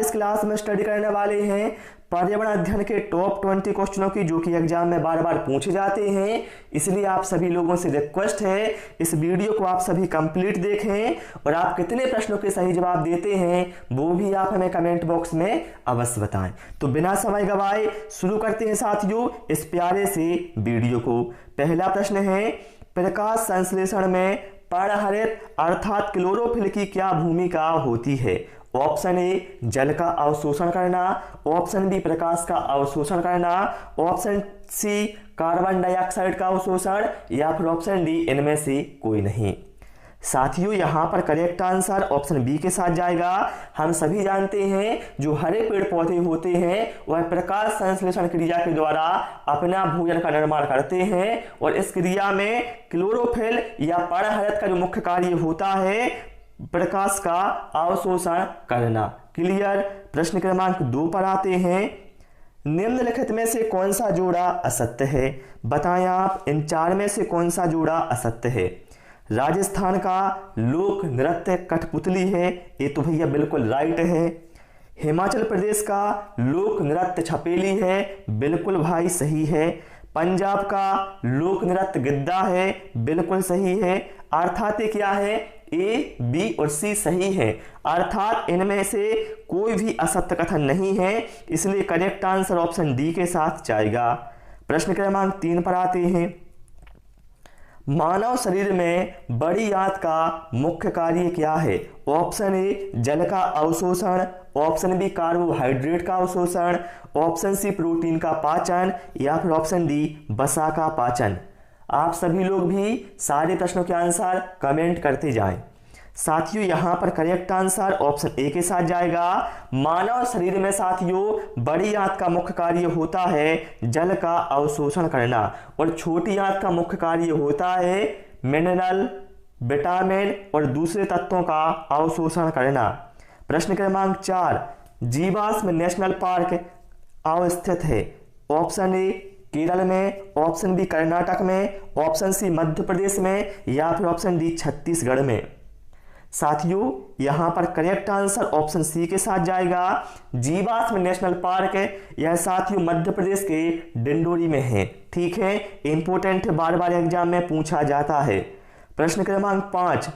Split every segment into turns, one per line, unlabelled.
इस क्लास में स्टडी करने वाले हैं पर्यावरण अध्ययन के टॉप 20 क्वेश्चनों की, जो कि एग्जाम में बार बार पूछे जाते हैं। इसलिए आप सभी लोगों से रिक्वेस्ट है इस वीडियो को आप सभी कंप्लीट देखें और आप कितने प्रश्नों के सही जवाब देते हैं वो भी आप हमें कमेंट बॉक्स में अवश्य बताएं। तो बिना समय गवाए शुरू करते हैं साथियों इस प्यारे से वीडियो को। पहला प्रश्न है, प्रकाश संश्लेषण में पर्णहरित अर्थात क्लोरोफिल की क्या भूमिका होती है? ऑप्शन ए जल का अवशोषण करना, ऑप्शन बी प्रकाश का अवशोषण करना, ऑप्शन सी कार्बन डाइऑक्साइड का अवशोषण या फिर ऑप्शन डी इनमें से कोई नहीं। साथियों यहाँ पर करेक्ट आंसर ऑप्शन बी के साथ जाएगा। हम सभी जानते हैं जो हरे पेड़ पौधे होते हैं वह प्रकाश संश्लेषण क्रिया के द्वारा अपना भोजन का निर्माण करते हैं और इस क्रिया में क्लोरोफिल या पर्णहरित का जो मुख्य कार्य होता है प्रकाश का अवशोषण करना। क्लियर। प्रश्न क्रमांक 2 पर आते हैं, निम्नलिखित में से कौन सा जोड़ा असत्य है? बताएं आप इन 4 में से कौन सा जोड़ा असत्य है? राजस्थान का लोक नृत्य कठपुतली है, ये तो भैया बिल्कुल राइट है। हिमाचल प्रदेश का लोक नृत्य छपेली है, बिल्कुल भाई सही है। पंजाब का लोक नृत्य गिद्दा है, बिल्कुल सही है। अर्थात ये क्या है? ए, बी और सी सही है, अर्थात इनमें से कोई भी असत्य कथन नहीं है, इसलिए करेक्ट आंसर ऑप्शन डी के साथ जाएगा। प्रश्न क्रमांक 3 पर आते हैं, मानव शरीर में बड़ी आंत का मुख्य कार्य क्या है? ऑप्शन ए जल का अवशोषण, ऑप्शन बी कार्बोहाइड्रेट का अवशोषण, ऑप्शन सी प्रोटीन का पाचन या फिर ऑप्शन डी वसा का पाचन। आप सभी लोग भी सारे प्रश्नों के आंसर कमेंट करते जाएं। साथियों यहाँ पर करेक्ट आंसर ऑप्शन ए के साथ जाएगा। मानव शरीर में साथियों बड़ी आंत का मुख्य कार्य होता है जल का अवशोषण करना और छोटी आंत का मुख्य कार्य होता है मिनरल, विटामिन और दूसरे तत्वों का अवशोषण करना। प्रश्न क्रमांक 4, जीवाश्म नेशनल पार्क अवस्थित है? ऑप्शन ए केरल में, ऑप्शन बी कर्नाटक में, ऑप्शन सी मध्य प्रदेश में या फिर ऑप्शन डी छत्तीसगढ़ में। साथियों यहाँ पर करेक्ट आंसर ऑप्शन सी के साथ जाएगा। जीवाश्म नेशनल पार्क यह साथियों मध्य प्रदेश के डिंडोरी में है। ठीक है, इंपोर्टेंट है, बार बार एग्जाम में पूछा जाता है। प्रश्न क्रमांक 5,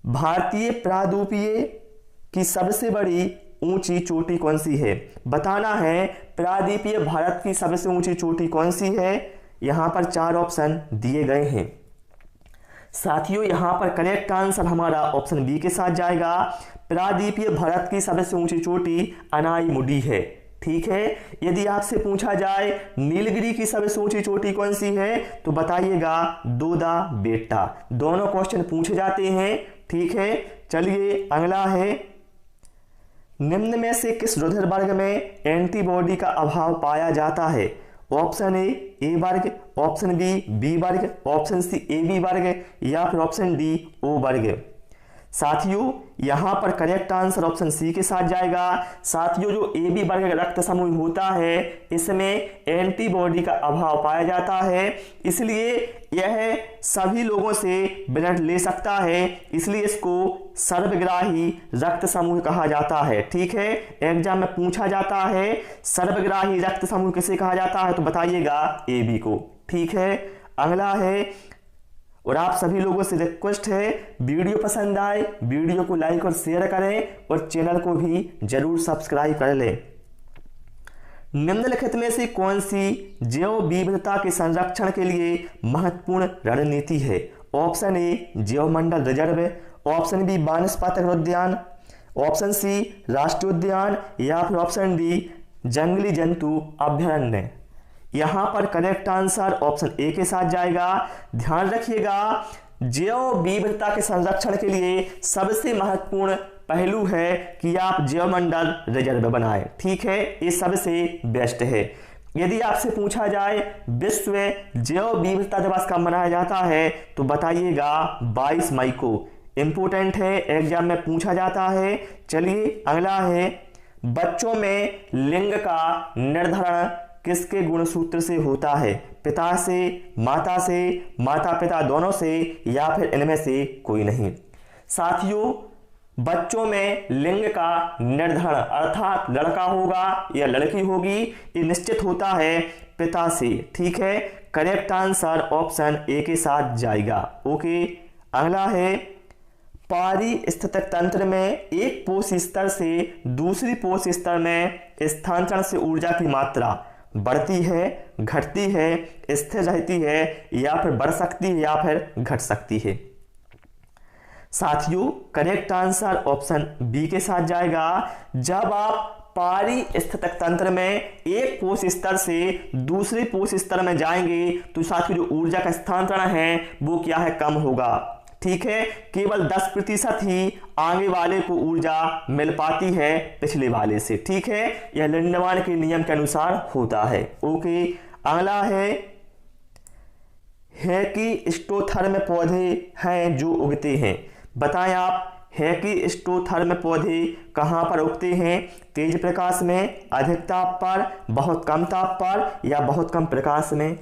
भारतीय प्रायद्वीपीय की सबसे बड़ी ऊंची चोटी कौन सी है? बताना है प्रायद्वीपीय भारत की सबसे ऊंची चोटी कौन सी है। यहां पर 4 ऑप्शन दिए गए हैं। साथियों यहां पर करेक्ट आंसर हमारा ऑप्शन बी के साथ जाएगा। प्रायद्वीपीय भारत की सबसे ऊंची चोटी अनाईमुडी है। ठीक है, यदि आपसे पूछा जाए नीलगिरी की सबसे ऊंची चोटी कौन सी है तो बताइएगा दोदा बेटा। दोनों क्वेश्चन पूछे जाते हैं। ठीक है, चलिए अगला है, निम्न में से किस रुधिर वर्ग में एंटीबॉडी का अभाव पाया जाता है? ऑप्शन ए वर्ग, ऑप्शन बी वर्ग, ऑप्शन सी ए बी वर्ग या फिर ऑप्शन डी ओ वर्ग। साथियों यहां पर करेक्ट आंसर ऑप्शन सी के साथ जाएगा। साथियों जो ए बी वर्ग रक्त समूह होता है इसमें एंटीबॉडी का अभाव पाया जाता है, इसलिए यह सभी लोगों से ब्लड ले सकता है, इसलिए इसको सर्वग्राही रक्त समूह कहा जाता है। ठीक है, एग्जाम में पूछा जाता है सर्वग्राही रक्त समूह किसे कहा जाता है तो बताइएगा ए बी को। ठीक है, अगला है, और आप सभी लोगों से रिक्वेस्ट है वीडियो पसंद आए वीडियो को लाइक और शेयर करें और चैनल को भी जरूर सब्सक्राइब कर लें। निम्नलिखित में से कौन सी जैव विविधता के संरक्षण के लिए महत्वपूर्ण रणनीति है? ऑप्शन ए जैवमंडल रिजर्व, ऑप्शन बी वानस्पतिक उद्यान, ऑप्शन सी राष्ट्रीय उद्यान या फिर ऑप्शन डी जंगली जंतु अभयारण्य। यहां पर करेक्ट आंसर ऑप्शन ए के साथ जाएगा। ध्यान रखिएगा जैव विविधता के संरक्षण के लिए सबसे महत्वपूर्ण पहलू है कि आप जैवमंडल रिजर्व बनाएं। ठीक है, ये सबसे बेस्ट है। यदि आपसे पूछा जाए विश्व जैव विविधता दिवस कब मनाया जाता है तो बताइएगा 22 मई को। इंपोर्टेंट है, एग्जाम में पूछा जाता है। चलिए अगला है, बच्चों में लिंग का निर्धारण किसके गुणसूत्र से होता है? पिता से, माता पिता दोनों से या फिर इनमें से कोई नहीं। साथियों बच्चों में लिंग का निर्धारण अर्थात लड़का होगा या लड़की होगी ये निश्चित होता है पिता से। ठीक है, करेक्ट आंसर ऑप्शन ए के साथ जाएगा। ओके, अगला है पारिस्थितिक तंत्र में एक पोष स्तर से दूसरी पोष स्तर में स्थानांतरण से ऊर्जा की मात्रा बढ़ती है, घटती है, स्थिर रहती है या फिर बढ़ सकती है या फिर घट सकती है। साथियों करेक्ट आंसर ऑप्शन बी के साथ जाएगा। जब आप पारिस्थितिक तंत्र में एक पोष स्तर से दूसरे पोष स्तर में जाएंगे तो साथियों जो ऊर्जा का स्थानांतरण है वो क्या है, कम होगा। ठीक है, केवल 10% ही आगे वाले को ऊर्जा मिल पाती है पिछले वाले से। ठीक है, यह लिंडमान के नियम के अनुसार होता है। ओके, अगला है कि स्टोथर्म पौधे हैं जो उगते हैं। बताएं आप है कि स्टोथर्म पौधे कहां पर उगते हैं? तेज प्रकाश में, अधिक ताप पर, बहुत कम ताप पर या बहुत कम प्रकाश में?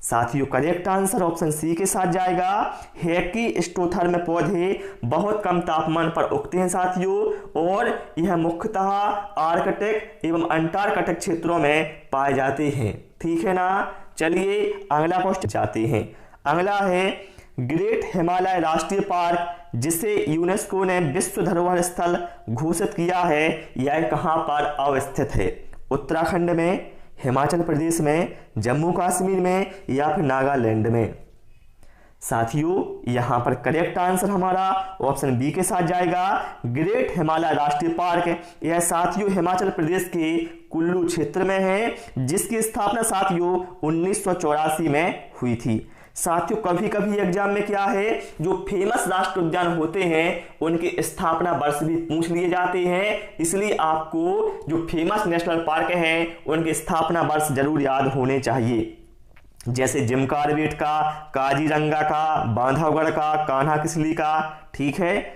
साथियों करेक्ट आंसर ऑप्शन सी के साथ जाएगा। है कि स्टोथर्म पौधे बहुत कम तापमान पर उगते हैं साथियों, और यह मुख्यतः आर्कटिक एवं अंटार्कटिक क्षेत्रों में पाए जाते हैं। ठीक है ना। चलिए अगला क्वेश्चन जाते हैं। अगला है ग्रेट हिमालय राष्ट्रीय पार्क जिसे यूनेस्को ने विश्व धरोहर स्थल घोषित किया है, यह कहां पर अवस्थित है? उत्तराखंड में, हिमाचल प्रदेश में, जम्मू कश्मीर में या फिर नागालैंड में? साथियों यहां पर करेक्ट आंसर हमारा ऑप्शन बी के साथ जाएगा। ग्रेट हिमालय राष्ट्रीय पार्क यह साथियों हिमाचल प्रदेश के कुल्लू क्षेत्र में है, जिसकी स्थापना साथियों 1984 में हुई थी। साथियों कभी कभी एग्जाम में क्या है, जो फेमस राष्ट्रीय उद्यान होते हैं उनके स्थापना वर्ष भी पूछ लिए जाते हैं, इसलिए आपको जो फेमस नेशनल पार्क हैं उनके स्थापना वर्ष जरूर याद होने चाहिए। जैसे जिम कॉर्बेट का, काजीरंगा का, बांधवगढ़ का, कान्हा किसली का। ठीक है,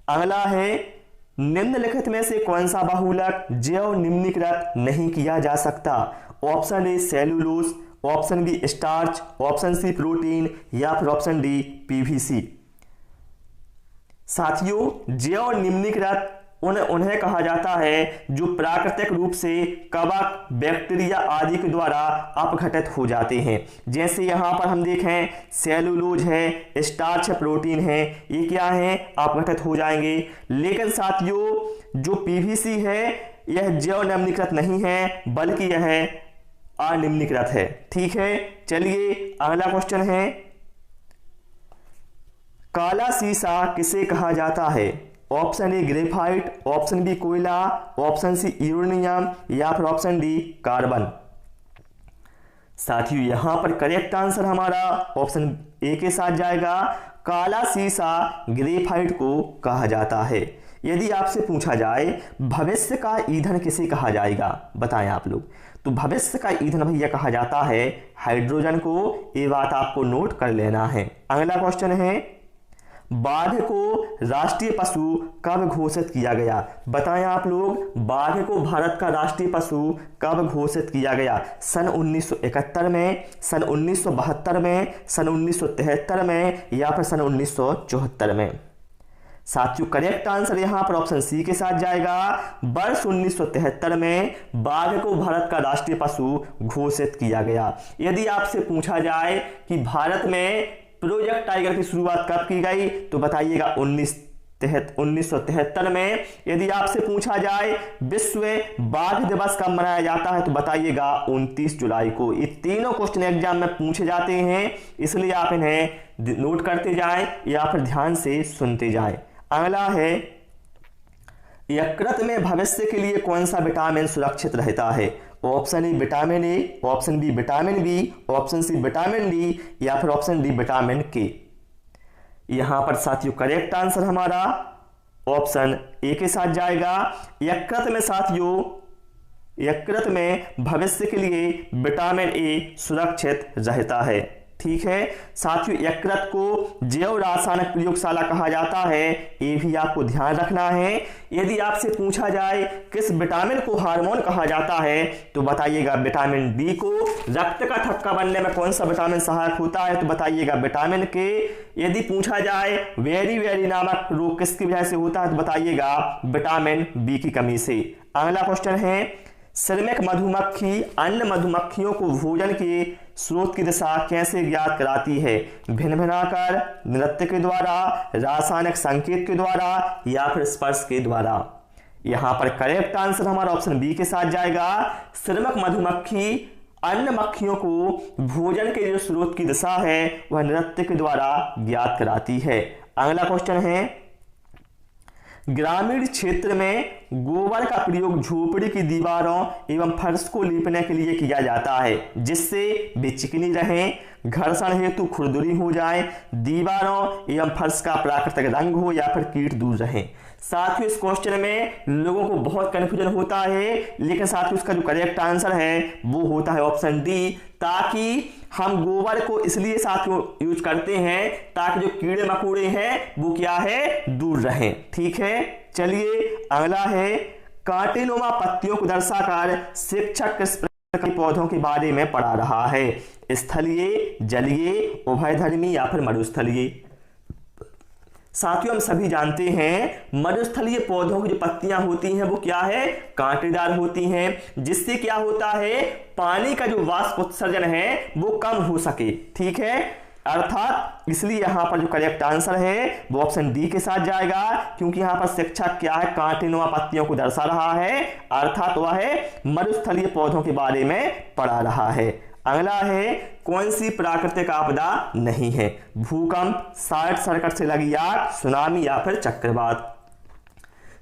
अगला है निम्नलिखित में से कौन सा बहुलक जैव निम्नीकृत नहीं किया जा सकता? Option A cellulose, option B starch, option C protein या फिर ऑप्शन डी पीवीसी। साथियों जैव निम्नीकृत उन्हें कहा जाता है जो प्राकृतिक रूप से कवक, बैक्टीरिया आदि के द्वारा अपघटित हो जाते हैं। जैसे यहां पर हम देखें सेलुलोज है, स्टार्च है, प्रोटीन है, ये क्या है, अपघटित हो जाएंगे। लेकिन साथियों जो पीवीसी है यह जैव निम्नीकृत नहीं है बल्कि यह अनिम्नीकृत है। ठीक है, चलिए अगला क्वेश्चन है काला सीसा किसे कहा जाता है? Option A graphite, option B कोयला, ऑप्शन सी यूरेनियम या फिर ऑप्शन डी कार्बन। साथियों यहां पर करेक्ट आंसर हमारा ऑप्शन ए के साथ जाएगा। काला सीसा ग्रेफाइट को कहा जाता है। यदि आपसे पूछा जाए भविष्य का ईंधन किसे कहा जाएगा, बताएं आप लोग, तो भविष्य का ईंधन भैया कहा जाता है हाइड्रोजन को। ये बात आपको नोट कर लेना है। अगला क्वेश्चन है बाघ को राष्ट्रीय पशु कब घोषित किया गया? बताएं आप लोग बाघ को भारत का राष्ट्रीय पशु कब घोषित किया गया? सन 1971 में, सन 1972 में, सन 1973 में या फिर सन 1974 में? साथियों करेक्ट आंसर यहां पर ऑप्शन सी के साथ जाएगा। वर्ष 1973 में बाघ को भारत का राष्ट्रीय पशु घोषित किया गया। यदि आपसे पूछा जाए कि भारत में प्रोजेक्ट टाइगर की शुरुआत कब की गई, तो बताइएगा 1973 में। यदि आपसे पूछा जाए विश्व बाघ दिवस कब मनाया जाता है, तो बताइएगा 29 जुलाई को। ये तीनों क्वेश्चन एग्जाम में पूछे जाते हैं, इसलिए आप इन्हें नोट करते जाएं या फिर ध्यान से सुनते जाएं। अगला है यकृत में भविष्य के लिए कौन सा विटामिन सुरक्षित रहता है? Option A vitamin A, option B vitamin B, option C vitamin D या फिर ऑप्शन डी विटामिन के। यहां पर साथियों करेक्ट आंसर हमारा ऑप्शन ए के साथ जाएगा। यकृत में साथियों यकृत में भविष्य के लिए विटामिन ए सुरक्षित रहता है। ठीक है साथियों, यकृत को जैव रासायनिक प्रयोगशाला कहा जाता है, ये भी आपको ध्यान रखना है। यदि आपसे पूछा जाए किस विटामिन को हार्मोन कहा जाता है तो बताइएगा विटामिन डी को। रक्त का थक्का बनने में कौन सा विटामिन सहायक होता है तो बताइएगा विटामिन के। यदि पूछा जाए वेरी नामक रोग किसकी वजह से होता है तो बताइएगा विटामिन बी की कमी से। अगला क्वेश्चन है, श्रमिक मधुमक्खी अन्य मधुमक्खियों को भोजन के स्रोत की दिशा कैसे ज्ञात कराती है? भिनभिनाकर, नृत्य के द्वारा, रासायनिक संकेत के द्वारा या फिर स्पर्श के द्वारा। यहां पर करेक्ट आंसर हमारा ऑप्शन बी के साथ जाएगा। श्रमिक मधुमक्खी अन्य मक्खियों को भोजन के जो स्रोत की दिशा है वह नृत्य के द्वारा ज्ञात कराती है। अगला क्वेश्चन है, ग्रामीण क्षेत्र में गोबर का प्रयोग झोपड़ी की दीवारों एवं फर्श को लीपने के लिए किया जाता है जिससे वे चिकनी रहें, घर्षण हेतु खुरदुरी हो जाए, दीवारों एवं फर्श का प्राकृतिक रंग हो या फिर कीट दूर रहें। साथियों इस क्वेश्चन में लोगों को बहुत कंफ्यूजन होता है, लेकिन साथियों इसका जो करेक्ट आंसर है वो होता है ऑप्शन डी, ताकि हम गोबर को इसलिए साथियों यूज करते हैं ताकि जो कीड़े मकोड़े हैं वो क्या है दूर रहें। ठीक है चलिए अगला है, कांटेनुमा पत्तियों को दर्शाकर शिक्षक किस प्रकार के पौधों के बारे में पढ़ा रहा है? स्थलीय, जलीय, उभयधर्मी या फिर मरुस्थलीय। साथियों हम सभी जानते हैं मरुस्थलीय पौधों की जो पत्तियां होती हैं वो क्या है कांटेदार होती हैं, जिससे क्या होता है पानी का जो वाष्प उत्सर्जन है वो कम हो सके। ठीक है अर्थात इसलिए यहां पर जो करेक्ट आंसर है वो ऑप्शन डी के साथ जाएगा, क्योंकि यहां पर शिक्षक क्या है कांटेनुमा पत्तियों को दर्शा रहा है, अर्थात वह मरुस्थलीय पौधों के बारे में पढ़ा रहा है। अगला है, कौन सी प्राकृतिक आपदा नहीं है? भूकंप, शॉर्ट सर्किट से लगी आग, सुनामी या फिर चक्रवात।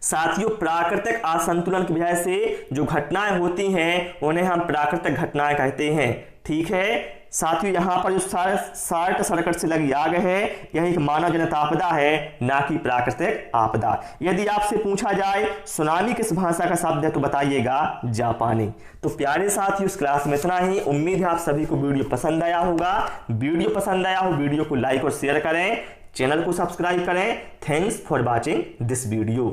साथियों प्राकृतिक असंतुलन की वजह से जो घटनाएं होती हैं उन्हें हम प्राकृतिक घटनाएं कहते हैं। ठीक है साथियों यहाँ पर जो शॉर्ट सर्किट से लगी आग है यह एक मानव जनित आपदा है, ना कि प्राकृतिक आपदा। यदि आपसे पूछा जाए सुनामी किस भाषा का शब्द है तो बताइएगा जापानी। तो प्यारे साथियों इस क्लास में इतना ही। उम्मीद है आप सभी को वीडियो पसंद आया होगा। वीडियो पसंद आया हो वीडियो को लाइक और शेयर करें, चैनल को सब्सक्राइब करें। Thanks for watching this video.